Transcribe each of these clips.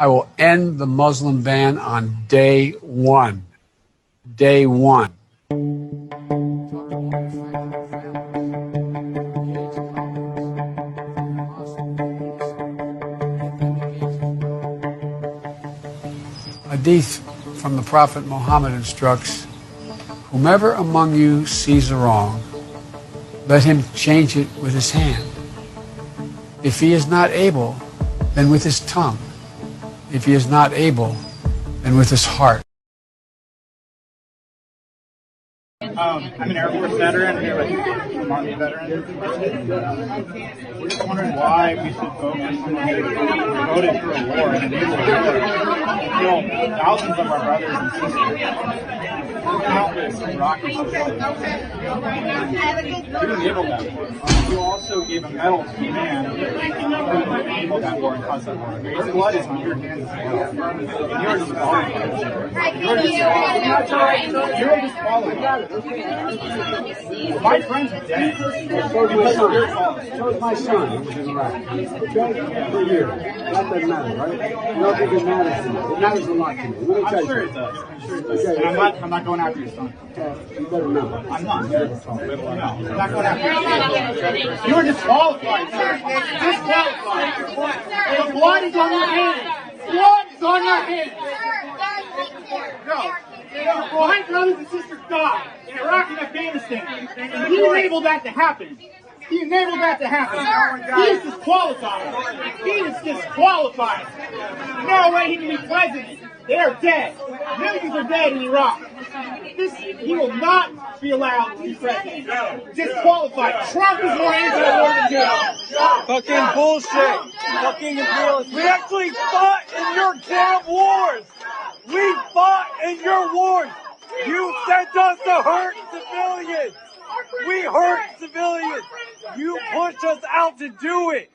I will end the Muslim ban on day one. Day one. Hadith from the Prophet Muhammad instructs, whomever among you sees a wrong, let him change it with his hand. If he is not able, then with his tongue. If he is not able, then with his heart. I'm an Air Force veteran, I'm an Army veteran. We're just wondering why we should vote for someone who voted for a war and enabled kill thousands of our brothers and sisters. Countless Iraqi civilians. You enabled that war. You also gave a medal to a man who enabled that war and caused that war. Your blood is on your hands as well. And you're disqualified. You're disqualified. My friends are dead because of your fault. So is my son, who was in Iraq. Okay? For years. That doesn't matter, right? You don't think it matters to me. It matters a lot to me. I'm sure it does. I'm sure it does. Okay, And I'm not going after your son. you better know. I'm not. No, I'm not going after your son. You are disqualified, sir. Disqualified. The blood is on your hands. Blood is on your hands. No. My brothers and sisters died in Iraq and Afghanistan, and he enabled that to happen. He enabled that to happen. He is disqualified. He is disqualified. No way he can be president. They are dead. Millions are dead in Iraq. He will not be allowed to be president. Disqualified. Trump is more anti-war than you. Fucking bullshit. Fucking imperialist. We actually fought in your damn wars. We fought in your wars. You sent us to hurt civilians. We hurt civilians. You pushed us out to do it.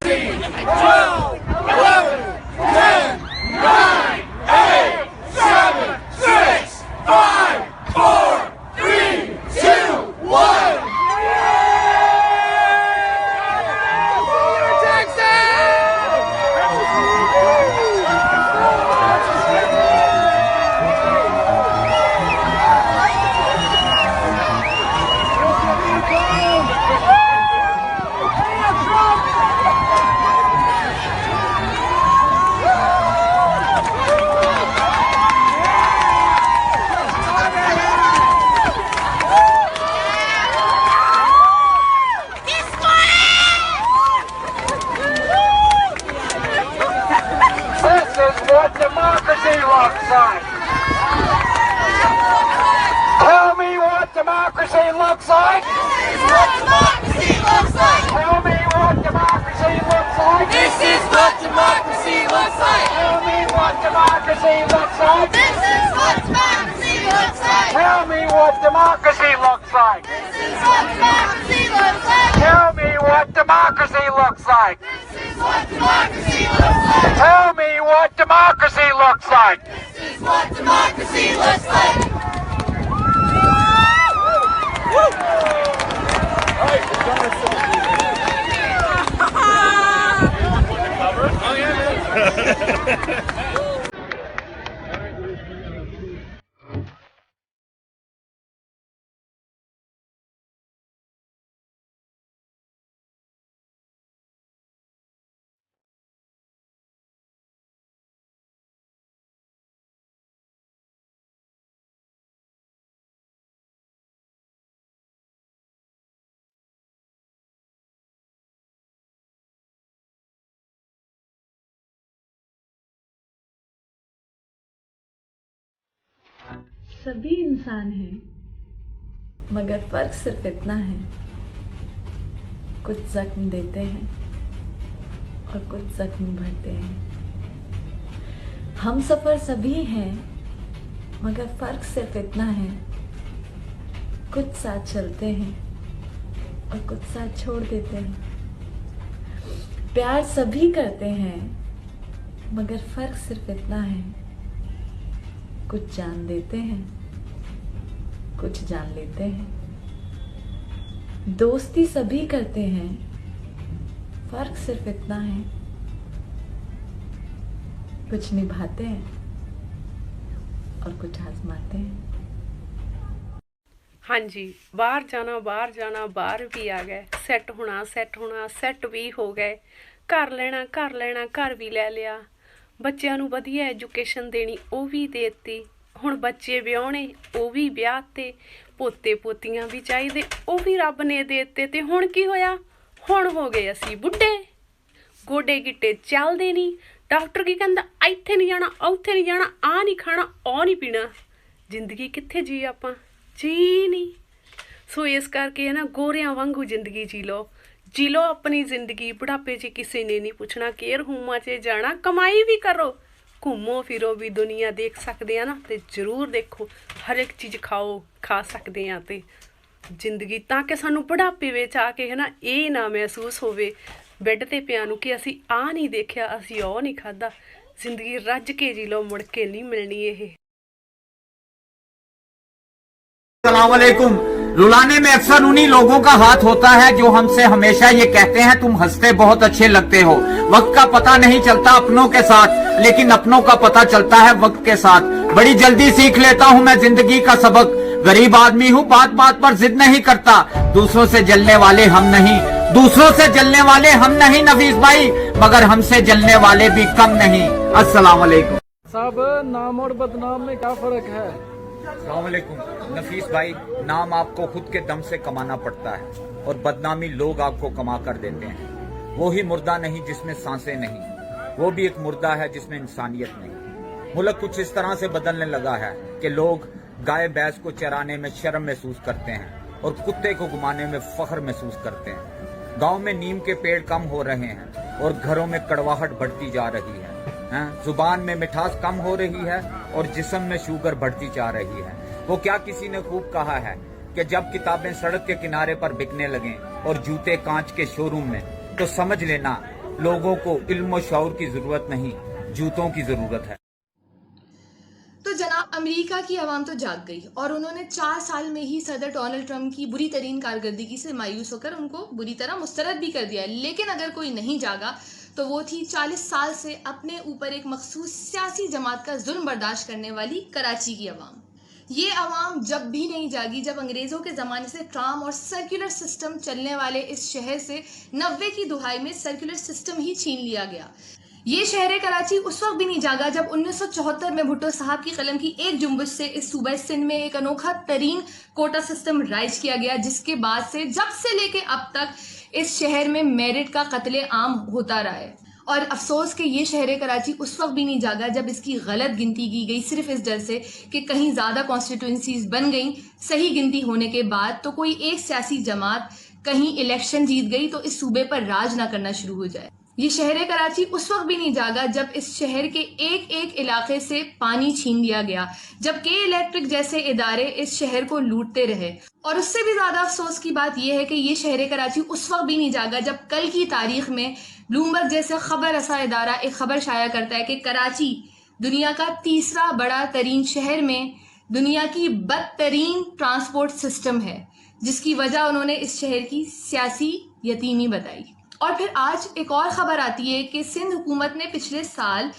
12, 11, 10, 9, 8, 7, 6, 5, 4, 3, 2, 1. Democracy looks like. Tell me what democracy looks like. This is what democracy looks like. Tell me what democracy looks like. This is what democracy looks like. Tell me what democracy looks like. This is what democracy looks like. Tell me what democracy looks like. This is what democracy looks like. Tell me what democracy looks like. This is what democracy looks like. Tell me what democracy looks like. This is what democracy looks like. सभी इंसान हैं, मगर फर्क सिर्फ इतना है, कुछ जख्म देते हैं और कुछ जख्म भरते हैं। हम सफर सभी हैं, मगर फर्क सिर्फ इतना है, कुछ साथ चलते हैं और कुछ साथ छोड़ देते हैं। प्यार सभी करते हैं, मगर फर्क सिर्फ इतना है, कुछ जान देते हैं, कुछ जान लेते हैं। दोस्ती सभी करते हैं, फर्क सिर्फ इतना है, कुछ निभाते हैं और कुछ आजमाते हैं। हाँ जी, बाहर जाना बाहर भी आ गए, सैट होना सैट भी हो गए, घर लेना घर भी ले लिया, बच्चों नूं वधिया एजुकेशन देनी वो भी देती, हुण बच्चे विआहने वो भी विआहते, पोते पोतियां भी चाहिए वो भी रब ने देते, ते हुण की होया, हुण हो गए असी बुढ़े, गोडे गिट्टे चलदे नहीं, डॉक्टर की कहंदा इत्थे नहीं जाना उत्थे नहीं जाना, आ नहीं खाना आ नहीं पीना, जिंदगी कित्थे जी आपां जी नहीं। सो इस करके है ना गोरियां वांगू जिंदगी जी लो अपनी जिंदगी, बुढ़ापे च किसी ने नहीं पूछना, केयर होमां च जाना, कमाई भी करो, घूमो फिरो भी, दुनिया देख सकते हैं ना, तो जरूर देखो, हर एक चीज़ खाओ खा सकते हैं, तो जिंदगी ताकि सानू बुढ़ापे में आके है ना ये ना महसूस होवे बैड ते पिया नूं कि असी आ नहीं देखा असी ओ नहीं खादा, जिंदगी रज के जी लो, मुड़ के नहीं मिलनी ये। अस्सलामुअलैकुम। रुलाने में अक्सर उन्हीं लोगों का हाथ होता है जो हमसे हमेशा ये कहते हैं तुम हंसते बहुत अच्छे लगते हो। वक्त का पता नहीं चलता अपनों के साथ, लेकिन अपनों का पता चलता है वक्त के साथ। बड़ी जल्दी सीख लेता हूँ मैं जिंदगी का सबक, गरीब आदमी हूँ बात बात पर जिद नहीं करता, दूसरों से जलने वाले हम नहीं नफीस भाई, मगर हमसे जलने वाले भी कम नहीं। अस्सलाम वालेकुम। साहब, नाम और बदनाम में क्या फर्क है? अस्सलामुअलैकुम नफीस भाई, नाम आपको खुद के दम से कमाना पड़ता है और बदनामी लोग आपको कमा कर देते हैं। वो ही मुर्दा नहीं जिसमें सांसें नहीं, वो भी एक मुर्दा है जिसमें इंसानियत नहीं। मुल्क कुछ इस तरह से बदलने लगा है कि लोग गाय भैंस को चराने में शर्म महसूस करते हैं और कुत्ते को घुमाने में फख्र महसूस करते हैं। गांव में नीम के पेड़ कम हो रहे हैं और घरों में कड़वाहट बढ़ती जा रही है, जुबान में मिठास कम हो रही है और जिस्म में शुगर बढ़ती जा रही है। वो क्या किसी ने खूब कहा है कि जब किताबें सड़क के किनारे पर बिकने लगें और जूते कांच के शोरूम में, तो समझ लेना लोगों को इल्म और शऊर की जरूरत नहीं, जूतों की जरूरत है। तो जनाब, अमेरिका की आवाम तो जाग गई और उन्होंने 4 साल में ही सदर डोनाल्ड ट्रंप की बुरी तरीन कारकर्दगी से मायूस होकर उनको बुरी तरह मुस्तरद भी कर दिया। लेकिन अगर कोई नहीं जागा तो वो थी 40 साल से अपने ऊपर एक मखसूस सियासी जमात का जुल्म बर्दाश्त करने वाली कराची की आवाम। ये आवाम जब भी नहीं जागी जब अंग्रेजों के ज़माने से ट्राम और सर्कुलर सिस्टम चलने वाले इस शहर से 90 की दुहाई में सर्कुलर सिस्टम ही छीन लिया गया। ये शहर कराची उस वक्त भी नहीं जागा जब 1974 में भुट्टो साहब की कलम की एक जुम्बश से इस सूबा सिंध में एक अनोखा तरीन कोटा सिस्टम राइज किया गया, जिसके बाद से जब से लेके अब तक इस शहर में मेरिट का कत्ले आम होता रहा है। और अफसोस कि ये शहर कराची उस वक्त भी नहीं जागा जब इसकी गलत गिनती की गई, सिर्फ इस डर से कि कहीं ज़्यादा कॉन्स्टिट्यूंसीज बन गई सही गिनती होने के बाद, तो कोई एक सियासी जमात कहीं इलेक्शन जीत गई तो इस सूबे पर राज ना करना शुरू हो जाए। ये शहर कराची उस वक्त भी नहीं जागा जब इस शहर के एक एक इलाके से पानी छीन लिया गया, जब के इलेक्ट्रिक जैसे इदारे इस शहर को लूटते रहे। और उससे भी ज्यादा अफसोस की बात यह है कि ये शहर कराची उस वक्त भी नहीं जागा जब कल की तारीख में ब्लूमबर्ग जैसा खबर रसा इदारा एक खबर शाया करता है कि कराची दुनिया का तीसरा बड़ा तरीन शहर में दुनिया की बदतरीन ट्रांसपोर्ट सिस्टम है, जिसकी वजह उन्होंने इस शहर की सियासी यतीमी बताई। और फिर आज एक और खबर आती है कि सिंध हुकूमत ने पिछले साल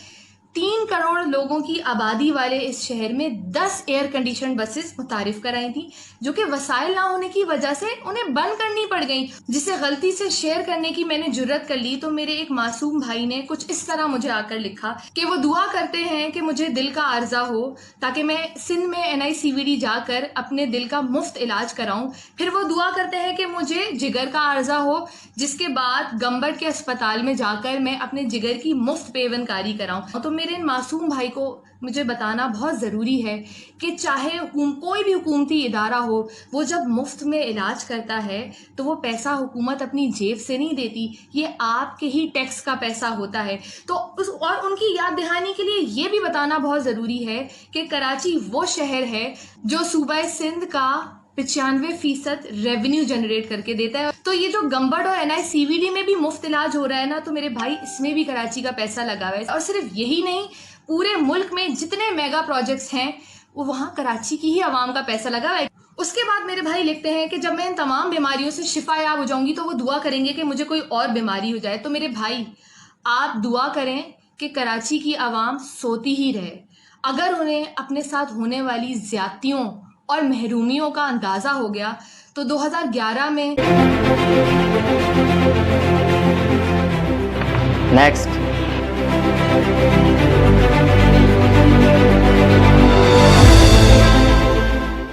3 करोड़ लोगों की आबादी वाले इस शहर में 10 एयर कंडीशन बसेस मुतारिफ कराई थी, जो कि वसाइल ना होने की वजह से उन्हें बंद करनी पड़ गई, जिसे गलती से शेयर करने की मैंने जुर्रत कर ली। तो मेरे एक मासूम भाई ने कुछ इस तरह मुझे आकर लिखा कि वो दुआ करते हैं कि मुझे दिल का आर्जा हो ताकि मैं सिंध में NICVD जाकर अपने दिल का मुफ्त इलाज कराऊं। फिर वो दुआ करते हैं कि मुझे जिगर का आर्जा हो, जिसके बाद गंबट के अस्पताल में जाकर मैं अपने जिगर की मुफ्त पेवनकारी कराऊं। तो मेरे इन मासूम भाई को मुझे बताना बहुत ज़रूरी है कि चाहे कोई भी हुकूमती इदारा हो, वो जब मुफ्त में इलाज करता है तो वो पैसा हुकूमत अपनी जेब से नहीं देती, ये आपके ही टैक्स का पैसा होता है। तो और उनकी याद दहानी के लिए ये भी बताना बहुत ज़रूरी है कि कराची वो शहर है जो सूबा सिंध का 95% रेवेन्यू जनरेट करके देता है। तो ये जो गंबट और NICVD में भी मुफ्त इलाज हो रहा है ना, तो मेरे भाई इसमें भी कराची का पैसा लगा हुआ है। और सिर्फ यही नहीं, पूरे मुल्क में जितने मेगा प्रोजेक्ट्स हैं वो वहाँ कराची की ही आवाम का पैसा लगा हुआ है। उसके बाद मेरे भाई लिखते हैं कि जब मैं इन तमाम बीमारियों से शिफायाब हो जाऊंगी तो वो दुआ करेंगे कि मुझे कोई और बीमारी हो जाए। तो मेरे भाई आप दुआ करें कि कराची की आवाम सोती ही रहे। अगर उन्हें अपने साथ होने वाली ज्यादतियों और महरूमियों का अंदाजा हो गया तो 2011 में नेक्स्ट।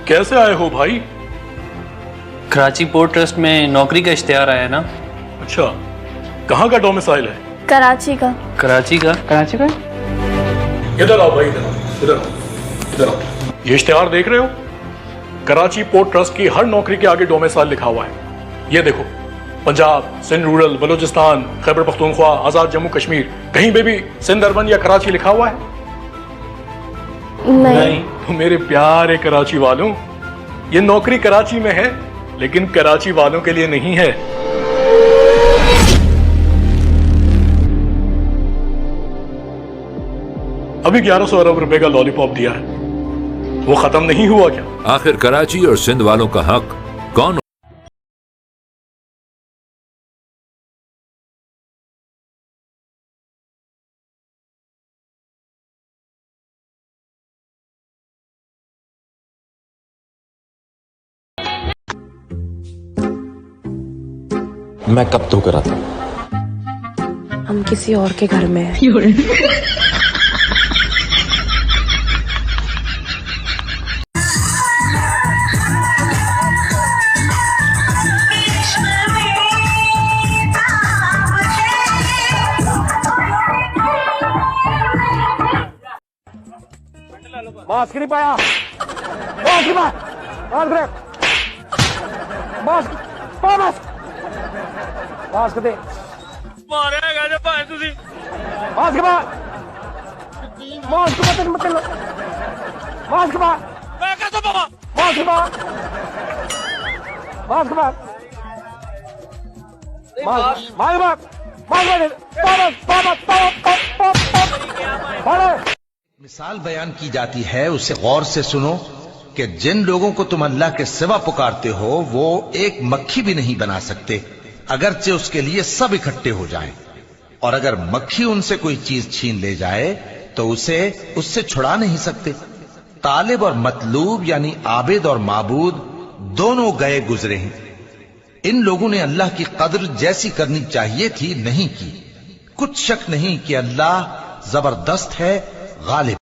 कैसे आए हो भाई? कराची पोर्ट ट्रस्ट में नौकरी का इश्तिहार आया ना। अच्छा, कहाँ का डोमिसाइल है? कराची का। कराची का? कराची का? इधर आओ भाई, इधर आओ, इधर आओ, इधर आओ। ये इश्तिहार देख रहे हो? कराची पोर्ट ट्रस्ट की हर नौकरी के आगे डोमिसाइल लिखा हुआ है। ये देखो, पंजाब, सिंध रूरल, बलूचिस्तान, खैबर पख्तूनख्वा, आजाद जम्मू कश्मीर, कहीं पे भी सिंध अर्बन या कराची लिखा हुआ है? नहीं। तो मेरे प्यारे कराची वालों, ये नौकरी कराची में है लेकिन कराची वालों के लिए नहीं है। अभी 1100 अरब रुपए का लॉलीपॉप दिया है, वो खत्म नहीं हुआ क्या? आखिर कराची और सिंध वालों का हक कौन? मैं कब तो करा था? हम किसी और के घर में हैं। मास्क नहीं पाया, मास्क नहीं पाया, मास्क मास्क मास्क दे, मारेगा जब भाई तुझे। मास्क मास्क मत मत लो, मास्क मैं कैसे बाबा? मास्क मास्क मिसाल बयान की जाती है, उसे गौर से सुनो कि जिन लोगों को तुम अल्लाह के सिवा पुकारते हो वो एक मक्खी भी नहीं बना सकते, अगरचे उसके लिए सब इकट्ठे हो जाएं। और अगर मक्खी उनसे कोई चीज छीन ले जाए तो उसे उससे छुड़ा नहीं सकते। तालिब और मतलूब यानी आबिद और माबूद दोनों गए गुजरे हैं। इन लोगों ने अल्लाह की कद्र जैसी करनी चाहिए थी नहीं की। कुछ शक नहीं कि अल्लाह जबरदस्त है, गालिब।